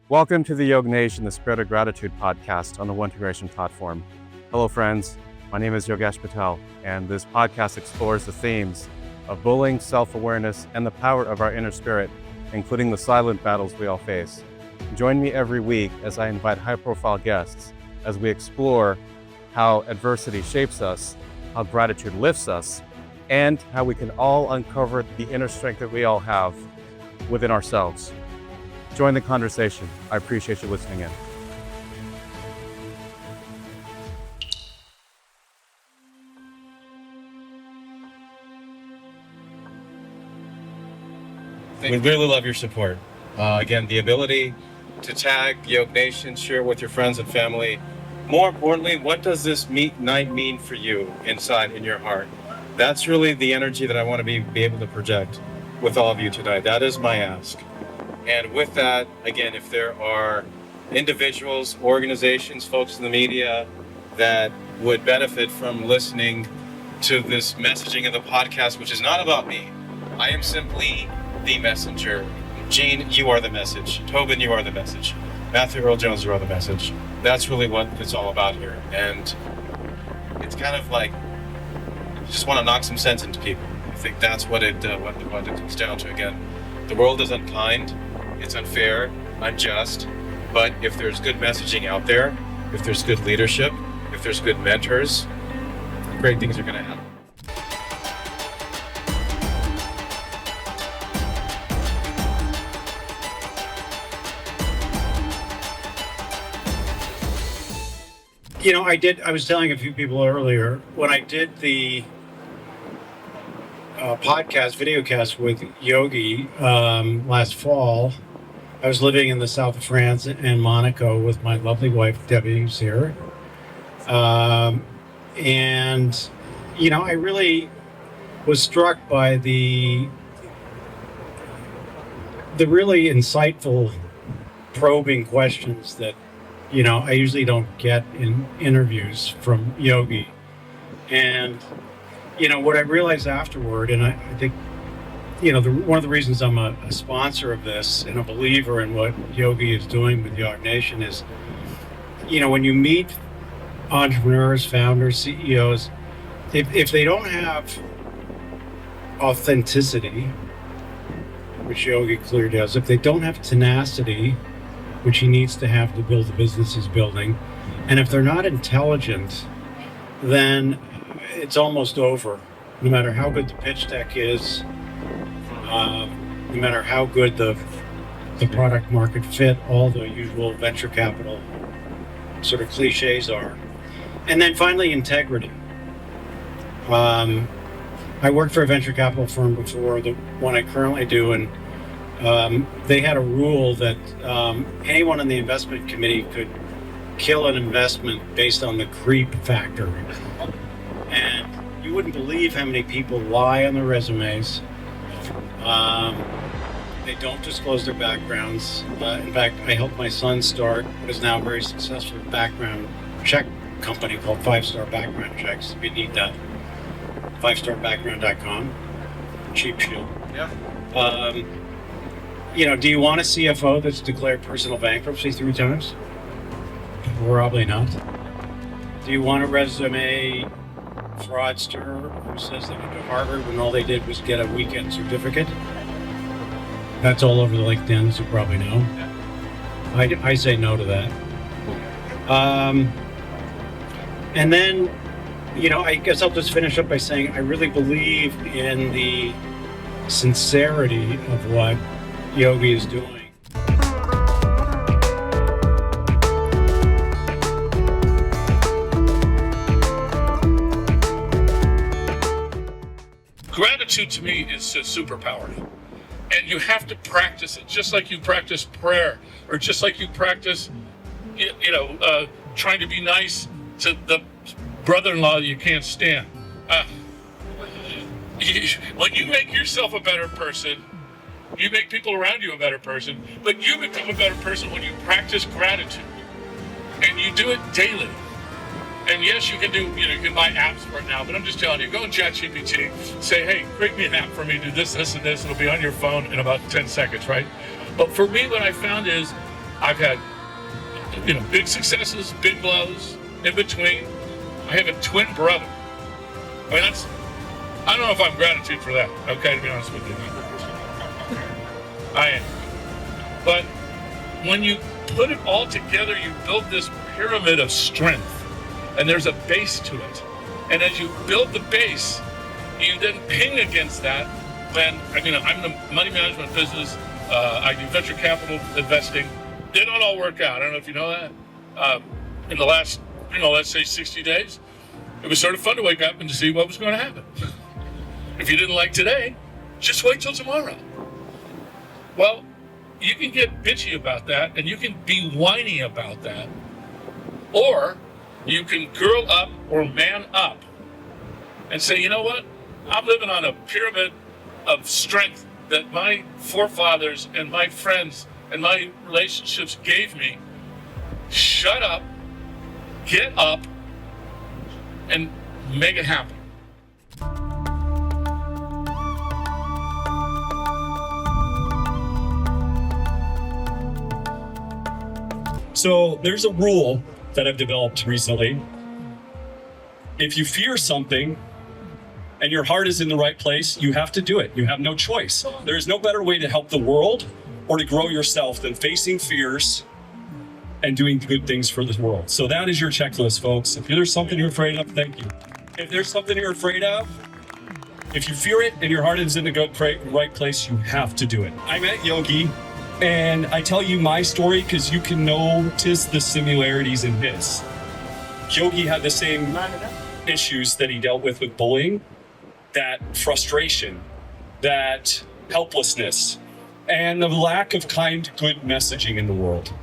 Welcome to the YoggNation, the Spirit of Gratitude podcast on the YoggNation platform. Hello, friends. My name is Yogesh Patel, and this podcast explores the themes of bullying, self-awareness, and the power of our inner spirit, including the silent battles we all face. Join me every week as I invite high-profile guests as we explore how adversity shapes us, how gratitude lifts us, and how we can all uncover the inner strength that we all have within ourselves. Join the conversation. I appreciate you listening in. We really love your support. Again, the ability to tag YoggNation, share it with your friends and family. More importantly, what does this night mean for you inside in your heart? That's really the energy that I want to be able to project with all of you tonight. That is my ask. And with that, again, if there are individuals, organizations, folks in the media that would benefit from listening to this messaging of the podcast, which is not about me, I am simply the messenger. Gene, you are the message. Tobin, you are the message. Matthew Earl Jones, you are the message. That's really what it's all about here. And it's kind of like, you just want to knock some sense into people. I think that's what it comes down to. Again, the world is unkind. It's unfair, unjust, but if there's good messaging out there, if there's good leadership, if there's good mentors, great things are going to happen. You know, I was telling a few people earlier, when I did the videocast with Yogi last fall, I was living in the south of France in Monaco with my lovely wife, Debbie, who's here. And, you know, I really was struck by the really insightful, probing questions that, you know, I usually don't get in interviews from Yogi. And, you know, what I realized afterward, and I think, you know, one of the reasons I'm a sponsor of this and a believer in what Yogi is doing with YoggNation is, you know, when you meet entrepreneurs, founders, CEOs, if they don't have authenticity, which Yogi clearly does, if they don't have tenacity, which he needs to have to build the business he's building, and if they're not intelligent, then it's almost over. No matter how good the pitch deck is, no matter how good the product market fit, all the usual venture capital sort of cliches are. And then finally, integrity. I worked for a venture capital firm before, the one I currently do, and they had a rule that anyone on the investment committee could kill an investment based on the creep factor. And you wouldn't believe how many people lie on their resumes. They don't disclose their backgrounds. In fact, I helped my son start what is now a very successful background check company called 5-Star Background Checks. If you need that, 5starbackground.com. Cheap shield. Yeah. You know, do you want a CFO that's declared personal bankruptcy 3 times? Probably not. Do you want a resume fraudster who says they went to Harvard when all they did was get a weekend certificate? That's all over the LinkedIn, as you probably know. I say no to that. And then, you know, I guess I'll just finish up by saying I really believe in the sincerity of what Yogi is doing. Gratitude to me is a superpower. And you have to practice it, just like you practice prayer, or just like you practice, trying to be nice to the brother-in-law you can't stand. When you make yourself a better person, you make people around you a better person, but you become a better person when you practice gratitude. And you do it daily. And yes, you can buy apps for it now, but I'm just telling you, go in ChatGPT, say, hey, create me an app for me, do this, this, and this. It'll be on your phone in about 10 seconds, right? But for me, what I found is I've had, big successes, big blows, in between. I have a twin brother. I mean, I don't know if I'm gratitude for that, okay, to be honest with you. I am. But when you put it all together, you build this pyramid of strength, and there's a base to it. And as you build the base, you then ping against that. I'm in the money management business. I do venture capital investing. They don't all work out. I don't know if you know that. In the last, let's say 60 days, it was sort of fun to wake up and to see what was going to happen. If you didn't like today, just wait till tomorrow. Well, you can get bitchy about that, and you can be whiny about that, or you can girl up or man up and say, you know what? I'm living on a pyramid of strength that my forefathers and my friends and my relationships gave me. Shut up, get up, and make it happen. So there's a rule that I've developed recently. If you fear something and your heart is in the right place, you have to do it. You have no choice. There is no better way to help the world or to grow yourself than facing fears and doing good things for the world. So that is your checklist, folks. If there's something you're afraid of, thank you. If there's something you're afraid of, if you fear it and your heart is in the right place, you have to do it. I met Yogi, and I tell you my story because you can notice the similarities in his. Yogi had the same issues that he dealt with bullying, that frustration, that helplessness, and the lack of kind, good messaging in the world.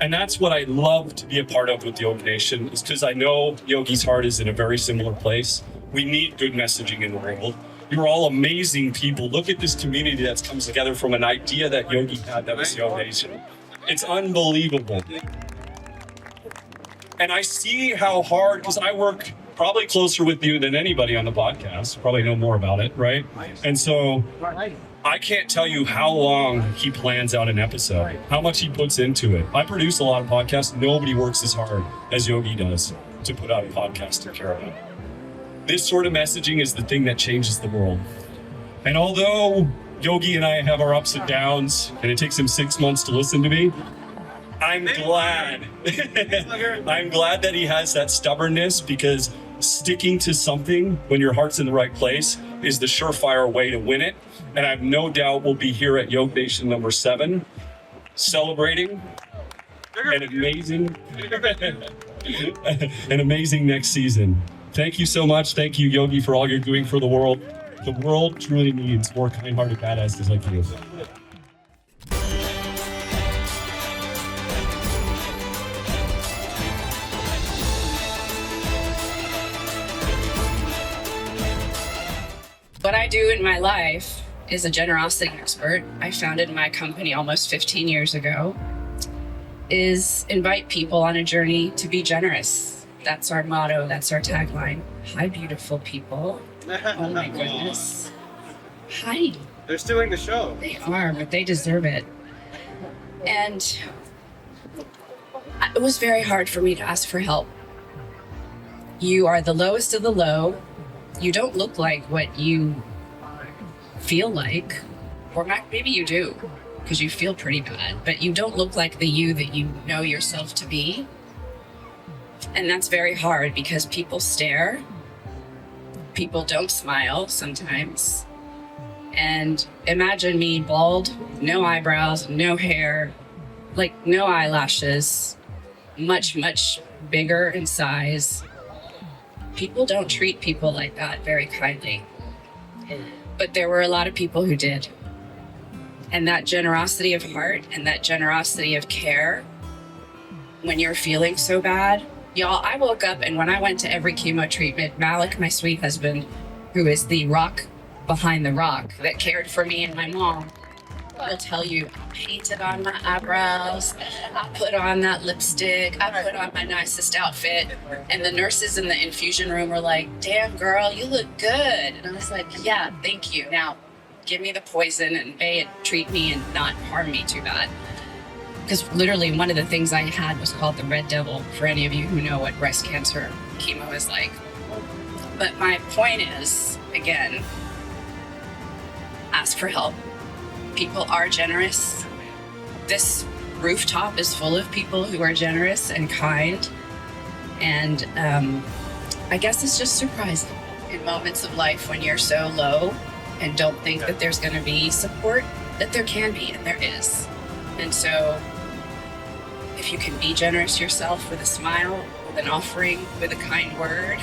And that's what I love to be a part of with YoggNation, is because I know Yogi's heart is in a very similar place. We need good messaging in the world. You're all amazing people. Look at this community that's comes together from an idea that Yogi had that was YoggNation. It's unbelievable. And I see how hard, because I work probably closer with you than anybody on the podcast, probably know more about it, right? And so I can't tell you how long he plans out an episode, how much he puts into it. I produce a lot of podcasts. Nobody works as hard as Yogi does to put out a podcast to care about. This sort of messaging is the thing that changes the world. And although Yogi and I have our ups and downs, and it takes him 6 months to listen to me, I'm glad. I'm glad that he has that stubbornness, because sticking to something when your heart's in the right place is the surefire way to win it. And I have no doubt we'll be here at YoggNation number 7, celebrating an amazing next season. Thank you so much. Thank you, Yogi, for all you're doing for the world. The world truly needs more kind-hearted badasses like you. What I do in my life is a generosity expert. I founded my company almost 15 years ago, is invite people on a journey to be generous. That's our motto. That's our tagline. Hi, beautiful people. Oh my goodness. Hi. They're doing the show. They are, but they deserve it. And it was very hard for me to ask for help. You are the lowest of the low. You don't look like what you feel like, or maybe you do, because you feel pretty bad, but you don't look like the you that you know yourself to be. And that's very hard because people stare, people don't smile sometimes. And imagine me bald, no eyebrows, no hair, like no eyelashes, much, much bigger in size. People don't treat people like that very kindly. But there were a lot of people who did. And that generosity of heart and that generosity of care, when you're feeling so bad, y'all, I woke up and when I went to every chemo treatment, Malik, my sweet husband, who is the rock behind the rock that cared for me and my mom, will tell you, I painted on my eyebrows, I put on that lipstick, I put on my nicest outfit, and the nurses in the infusion room were like, damn girl, you look good. And I was like, yeah, thank you. Now, give me the poison and may it treat me and not harm me too bad. because literally one of the things I had was called the Red Devil, for any of you who know what breast cancer chemo is like. But my point is, again, ask for help. People are generous. This rooftop is full of people who are generous and kind. And I guess it's just surprising in moments of life when you're so low and don't think that there's going to be support, that there can be, and there is. And so if you can be generous yourself with a smile, with an offering, with a kind word,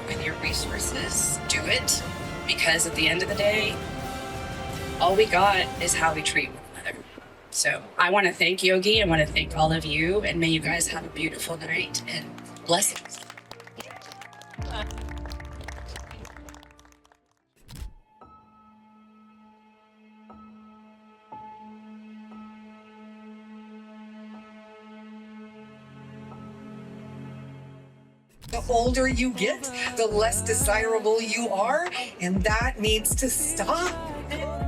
with your resources, do it. Because at the end of the day, all we got is how we treat one another. So I want to thank Yogi. I want to thank all of you. And may you guys have a beautiful night and blessings. The older you get, the less desirable you are, and that needs to stop.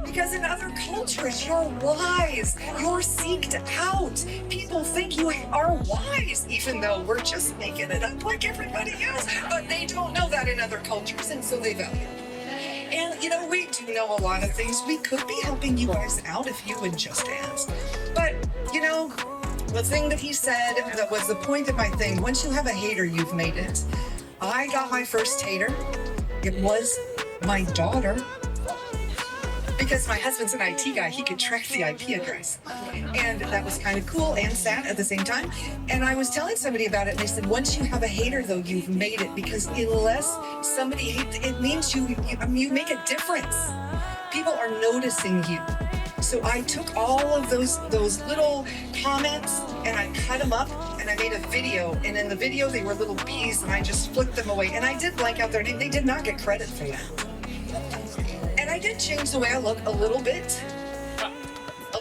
Because in other cultures, you're wise, you're seeked out. People think you are wise, even though we're just making it up like everybody else. But they don't know that in other cultures, and so they value it. And, you know, we do know a lot of things. We could be helping you guys out if you would just ask. But, you know, the thing that he said that was the point of my thing, once you have a hater, you've made it. I got my first hater. It was my daughter. Because my husband's an IT guy, he could track the IP address. And that was kind of cool and sad at the same time. And I was telling somebody about it, and they said, once you have a hater, though, you've made it. Because unless somebody hates, it means you make a difference. People are noticing you. So I took all of those little comments and I cut them up and I made a video. And in the video, they were little bees and I just flicked them away. And I did blank out their name. They did not get credit for that. And I did change the way I look a little bit,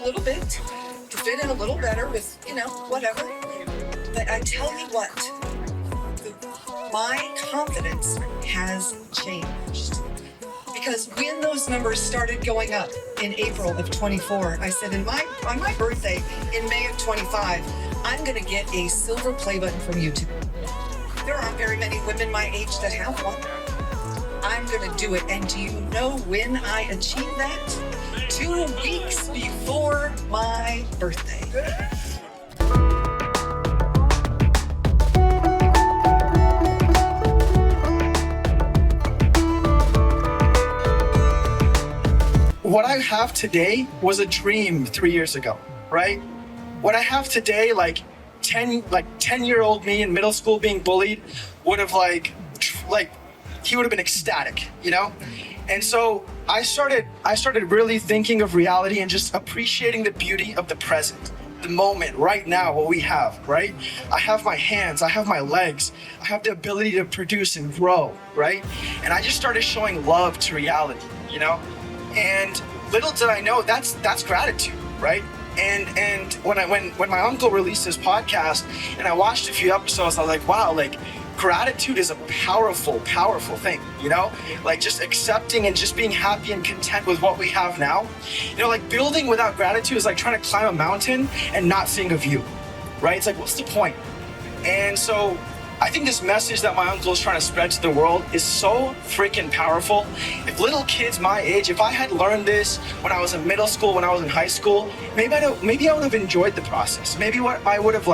to fit in a little better with, you know, whatever. But I tell you what, my confidence has changed. Because when those numbers started going up in April of 24, I said on my birthday in May of 25, I'm gonna get a silver play button from YouTube. There aren't very many women my age that have one. I'm gonna do it. And do you know when I achieved that? 2 weeks before my birthday. What I have today was a dream 3 years ago, right? What I have today, like 10-year-old me in middle school being bullied would have he would have been ecstatic, you know? And so I started really thinking of reality and just appreciating the beauty of the present, the moment right now, what we have, right? I have my hands, I have my legs, I have the ability to produce and grow, right? And I just started showing love to reality, you know? And little did I know that's gratitude, right? And when my uncle released his podcast and I watched a few episodes, I was like, wow, like gratitude is a powerful thing, you know? Like just accepting and just being happy and content with what we have now. You know, like building without gratitude is like trying to climb a mountain and not seeing a view, right? It's like, what's the point? And so I think this message that my uncle is trying to spread to the world is so freaking powerful. If little kids my age, if I had learned this when I was in middle school, when I was in high school, maybe I would have enjoyed the process. Maybe I would have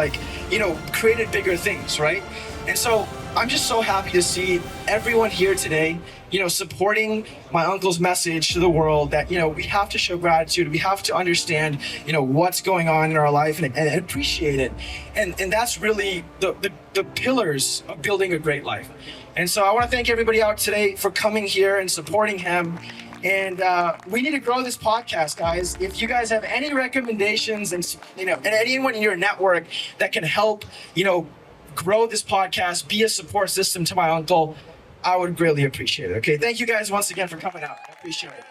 created bigger things, right? And so I'm just so happy to see everyone here today, supporting my uncle's message to the world that, we have to show gratitude. We have to understand, what's going on in our life and appreciate it. And that's really the pillars of building a great life. And so I want to thank everybody out today for coming here and supporting him. And we need to grow this podcast, guys. If you guys have any recommendations and anyone in your network that can help, grow this podcast, be a support system to my uncle, I would greatly appreciate it. Okay, thank you guys once again for coming out. I appreciate it.